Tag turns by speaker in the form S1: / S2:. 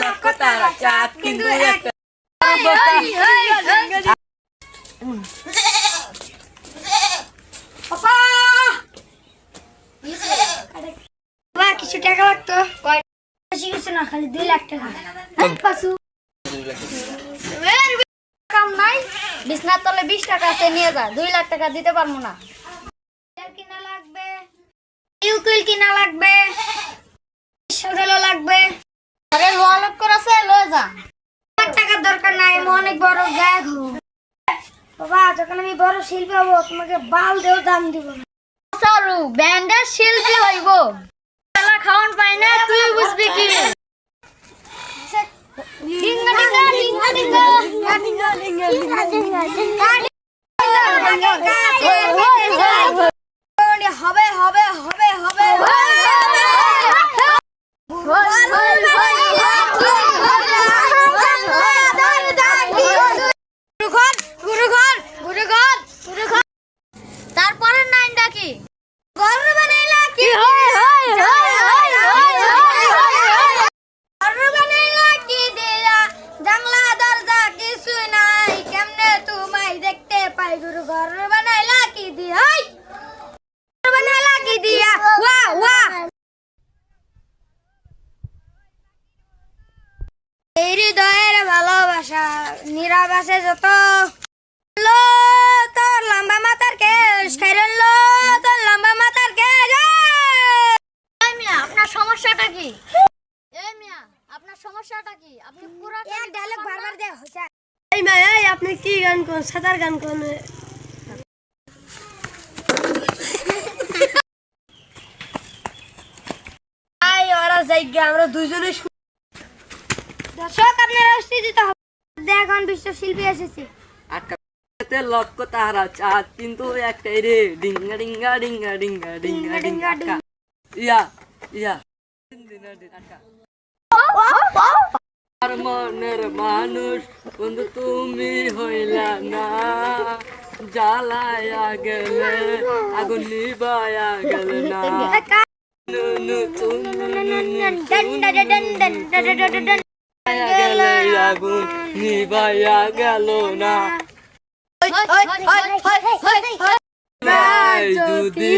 S1: লক্ষ তারা চাঁদ কিন্তু একটা
S2: কিছু টাকা লাগতো বেশি কিছু না, খালি 2 লাখ টাকা। কাম নাই, বিছনার তলে 20 টাকা আছে, নিয়ে যা। 2 লাখ টাকা দিতে পারবো না। কিনা লাগবে, ইউকুল কিনা লাগবে, সাজালো লাগবে, আরে লোয়া লোক করেছে, লয়ে যা। টাকার দরকার নাই, আমি অনেক বড় গায়ক হব। বাবা, যখন আমি বড় শিল্পী হব, তোমাকে বাল দেও দাম দিব না। সরু ব্যান্ডের শিল্পী হইব, শালা খাওন পাই না, তুই বুঝবি কি? ডিঙ্গা ডিঙ্গা ডিঙ্গা ডিঙ্গা ডিঙ্গা ডিঙ্গা ডিঙ্গা ডিঙ্গা হবে হবে হবে হবে তারপরের নাইনটা কি? ঘর বানাইলা কি? ঘর বানাইলা কি দিয়া? জানলা দরজা কিছু নাই, কেমনে তোমায় দেখতে পাই? গুরু ঘর বানাইলা কি দিয়া? ঘর বানাইলা কি দিয়া? ওয়া ওয়া এই হৃদয়ের ভালোবাসা নিরাবাসে যত লো তোর লম্বা মাথার কেশ, খাইরলো তোর লম্বা মাথার কেশ। এই মিয়া, আপনার সমস্যাটা কি? এই মিয়া, আপনার সমস্যাটা কি? আপনি পুরো এক ডায়লগ বারবার দেয়া হইছে।
S1: এই মাই, এই আপনি কি গান কোন? সাতার গান কোন? আই ওরা জায়গা আমরা দুইজনে
S2: দর্শক, আপনারা উপস্থিত দিতে হবে। দেখুন বিশ্ব শিল্পী এসেছে।
S3: আটকাতে লক্ষ তারা চাঁদ কিন্তু একটাই রে, ডিঙ্গা ডিঙ্গা ডিঙ্গা ডিঙ্গা ডিঙ্গা ডিঙ্গা আটকা। ইয়া ইয়া আটকা। আর মনের মানুষ বন্ধু তুমি হইলা না, জ্বালায়া গেলে আগুন নিবায়া গেলে না, গেলে আগুন নিবায়া গেল না। যদি